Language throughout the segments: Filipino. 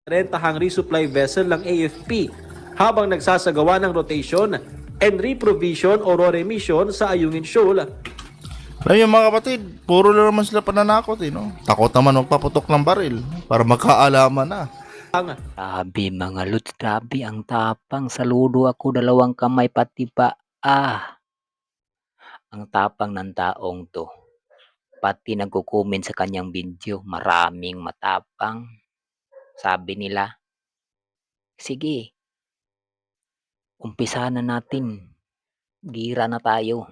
rentahang resupply vessel ng AFP habang nagsasagawa ng rotation and reprovision o remission sa Ayungin Shoal. Alam yung mga kapatid, puro lang naman sila pananakot no? Takot naman magpaputok ng baril para magkaalaman na. Sabi mga lods, sabi ang tapang, saludo ako 2 kamay pati pa. Ang tapang ng taong to. Pati nagko-comment sa kanyang video, maraming matapang. Sabi nila, sige, umpisa na natin. Gira na tayo.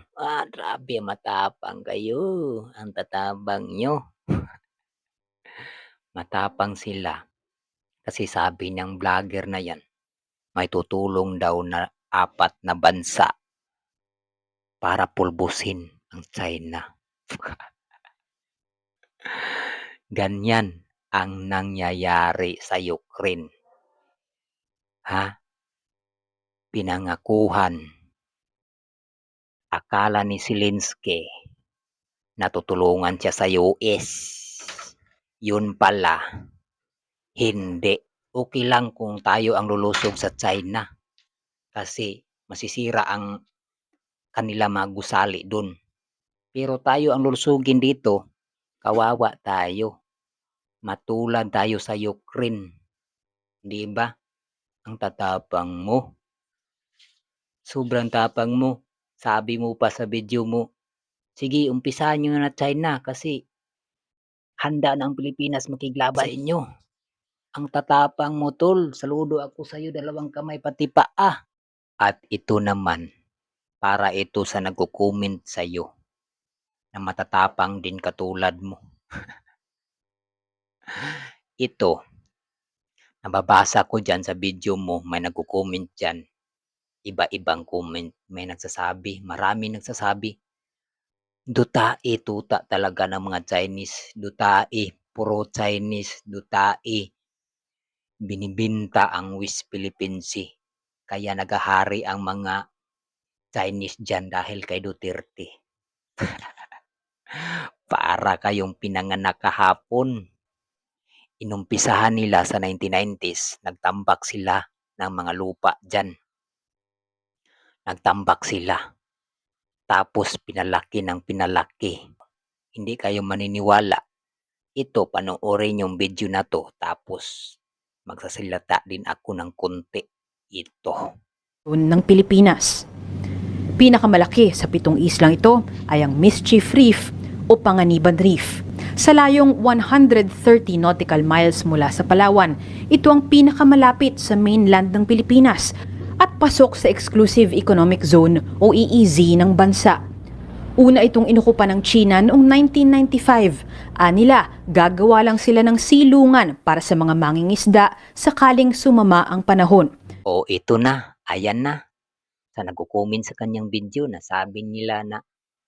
Grabe, matapang kayo. Ang tatabang nyo. Matapang sila. Kasi sabi ng vlogger na yan, may tutulong daw na 4 na bansa para pulbusin ang China. Ganyan ang nangyayari sa Ukraine. Pinangakuhan. Akala ni Zelensky na tutulungan siya sa US. Yun pala, hindi. Okay lang kung tayo ang lulusog sa China. Kasi masisira ang kanila mga gusali dun. Pero tayo ang lulusugin dito, kawawa tayo. Matulad tayo sa Ukraine. Di ba? Ang tatapang mo. Sobrang tapang mo. Sabi mo pa sa video mo, sige, umpisahan nyo na China kasi handa na ang Pilipinas makiglaban sa inyo. Ang tatapang mo, tol. Saludo ako sa iyo 2 kamay pati paa. At ito naman, para ito sa nagko-comment sa iyo na matatapang din katulad mo. Ito, nababasa ko dyan sa video mo, may nagko-comment dyan. Iba-ibang comment. May nagsasabi, marami nagsasabi, dutae tuta talaga ng mga Chinese. Dutae, puro Chinese. Dutae, binibinta ang West Philippine Sea. Kaya nagahari ang mga Chinese dyan dahil kay Duterte. Para kayong pinanganak kahapon. Inumpisahan nila sa 1990s, nagtambak sila ng mga lupa dyan. Nagtambak sila. Tapos pinalaki ng pinalaki. Hindi kayo maniniwala. Ito, panoorin yung video na to. Tapos magsasalita din ako ng konti. Ito. Ng Pilipinas. Pinakamalaki sa 7 islang ito ay ang Mischief Reef o Panganiban Reef. Sa layong 130 nautical miles mula sa Palawan, ito ang pinakamalapit sa mainland ng Pilipinas at pasok sa Exclusive Economic Zone o EEZ ng bansa. Una itong inukupa ng China noong 1995. Anila, gagawa lang sila ng silungan para sa mga mangingisda sakaling sumama ang panahon. O ito na, ayan na. Sa nagko-comment sa kanyang video na sabi nila na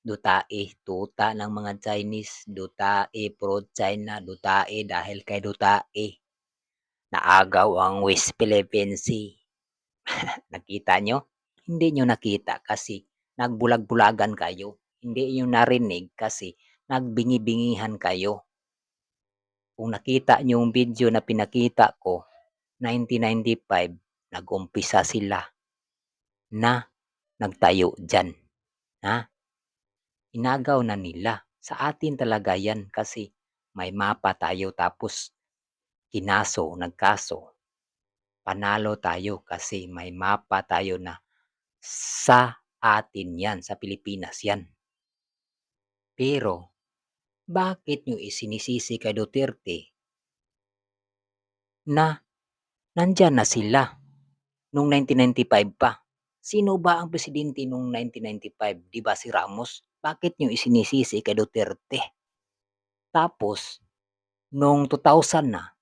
dutae, tuta ng mga Chinese, dutae, pro-China, dutae dahil kay dutae. Naagaw ang West Philippine Sea. Nakita nyo? Hindi nyo nakita kasi nagbulag-bulagan kayo. Hindi nyo narinig kasi nagbingi-bingihan kayo. Kung nakita nyo yung video na pinakita ko, 1995, nag-umpisa sila na nagtayo dyan. Inagaw na nila. Sa atin talaga yan kasi may mapa tayo tapos nagkaso. Panalo tayo kasi may mapa tayo na sa atin yan, sa Pilipinas yan. Pero, bakit nyo isinisisi kay Duterte na nandyan na sila nung 1995 pa? Sino ba ang presidente nung 1995? Di ba si Ramos? Bakit nyo isinisisi kay Duterte? Tapos, nung 2000 na,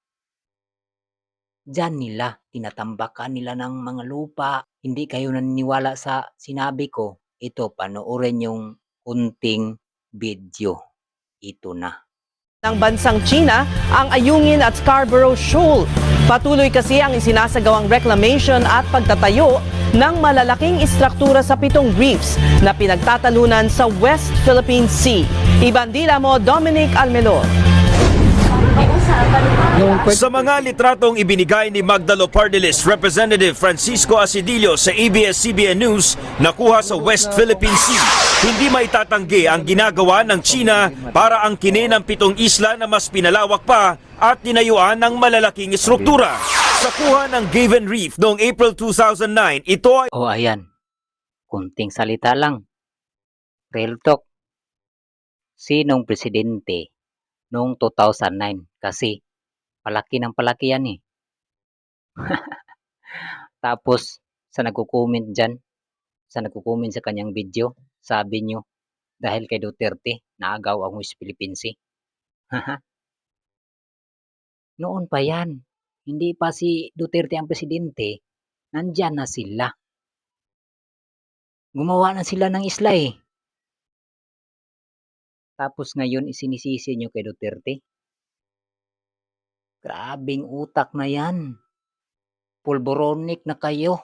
dyan nila, tinatambakan nila ng mga lupa. Hindi kayo naniniwala sa sinabi ko. Ito, panoorin yung kunting video. Ito na. Ng bansang China ang Ayungin at Scarborough Shoal. Patuloy kasi ang isinasagawang reclamation at pagtatayo ng malalaking istruktura sa 7 reefs na pinagtatalunan sa West Philippine Sea. Ibandila mo, Dominic Almelor. Sa mga litratong ibinigay ni Magda Lopardelis, Representative Francisco Asidillo sa ABS-CBN News nakuha sa West Philippine Sea, hindi maitatanggi ang ginagawa ng China para angkinin ang 7 isla na mas pinalawak pa at tinayuan ng malalaking estruktura. Sa kuha ng Gaven Reef noong April 2009, ito ay O ayan, kunting salita lang. Real talk. Sinong presidente noong 2009? Kasi palaki ng palaki yan eh. Tapos, sa nagko-comment dyan, sa nagko-comment sa kanyang video, sabi nyo, dahil kay Duterte, naagaw ang West Philippine Sea. Noon pa yan. Hindi pa si Duterte ang presidente, nandyan na sila. Gumawa na sila ng isla eh. Tapos ngayon isinisisi nyo kay Duterte. Grabing utak na yan. Pulboronic na kayo.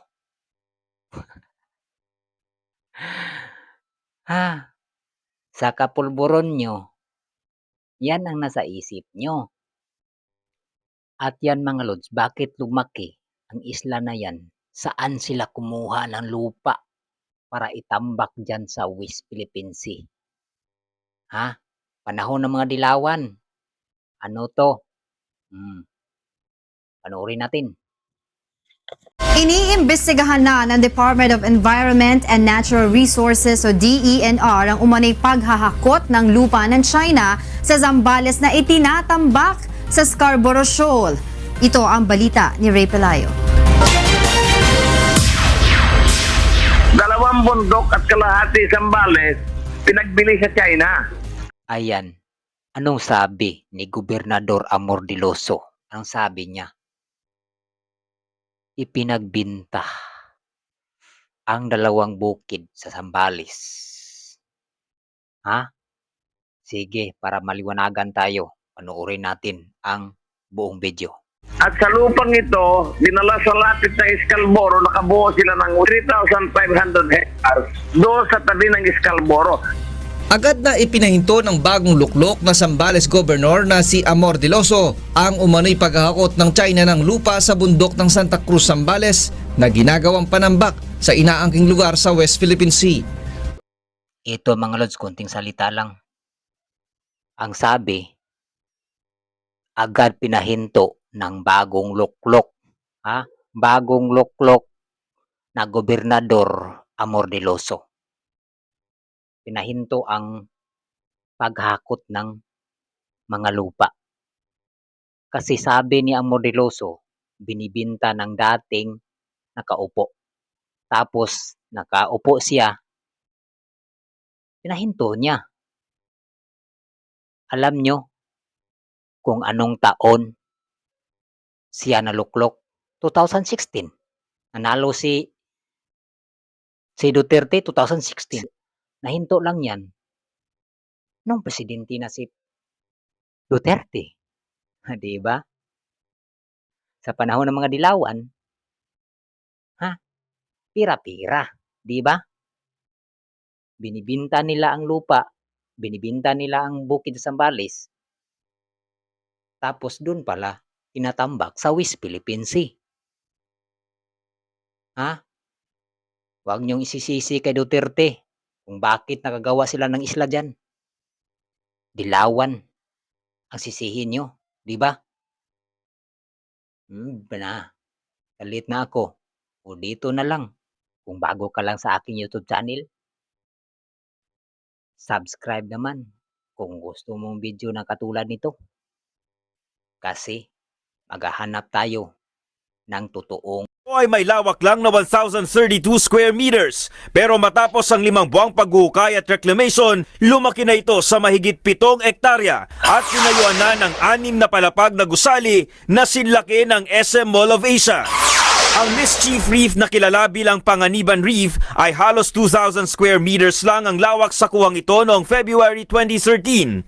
Ha? Sa kapulboron nyo, yan ang nasa isip nyo. At yan mga lods, bakit lumaki ang isla na yan? Saan sila kumuha ng lupa para itambak dyan sa West Philippine Sea? Ha? Panahon ng mga dilawan. Ano to? Panoorin natin. Iniimbestigahan na ng Department of Environment and Natural Resources o DENR ang umanay paghahakot ng lupa ng China sa Zambales na itinatambak sa Scarborough Shoal. Ito ang balita ni Ray Pelayo. 2 bundok at kalahati Zambales pinagbili sa China. Ayan. Anong sabi ni Gobernador Amordiloso? Ang sabi niya, ipinagbinta ang 2 bukid sa Zambales. Ha? Sige, para maliwanagan tayo, panoorin natin ang buong video. At sa lupang ito, dinala sa lapit ng Scarborough, nakabuo sila ng 3,500 hectares doon sa tabi ng Scarborough. Agad na ipinahinto ng bagong luklok na Zambales Governor na si Amordiloso ang umano'y paghahakot ng China ng lupa sa bundok ng Santa Cruz, Zambales na ginagawang panambak sa inaangking lugar sa West Philippine Sea. Ito mga lods, konting salita lang. Ang sabi, agad pinahinto ng bagong luklok. Ha? Bagong luklok na Gobernador Amordiloso. Pinahinto ang paghakot ng mga lupa. Kasi sabi ni Amordiloso, binibinta ng dating nakaupo. Tapos nakaupo siya, pinahinto niya. Alam nyo kung anong taon siya naluklok? 2016. Nanalo si Duterte 2016. Nahinto lang yan nung presidente na si Duterte. Diba? Sa panahon ng mga dilawan, ha? Pira-pira. Diba? Binibinta nila ang lupa, binibinta nila ang bukid sa Zambales. Tapos dun pala, tinatambak sa West Philippine Sea. Ha? Huwag niyong isisisi kay Duterte kung bakit nakagawa sila ng isla dyan. Dilawan ang sisihin nyo, di ba? Galit na ako. O dito na lang. Kung bago ka lang sa aking YouTube channel, subscribe naman kung gusto mong video na katulad nito. Kasi maghahanap tayo ng totoong ay may lawak lang na 1,032 square meters. Pero matapos ang 5 buwang paghuhukay at reclamation, lumaki na ito sa mahigit 7 hektarya at tinayuan na ng 6 na palapag na gusali na sinlaki ng SM Mall of Asia. Ang Mischief Reef na kilala bilang Panganiban Reef ay halos 2,000 square meters lang ang lawak sa kuwang ito noong February 2013.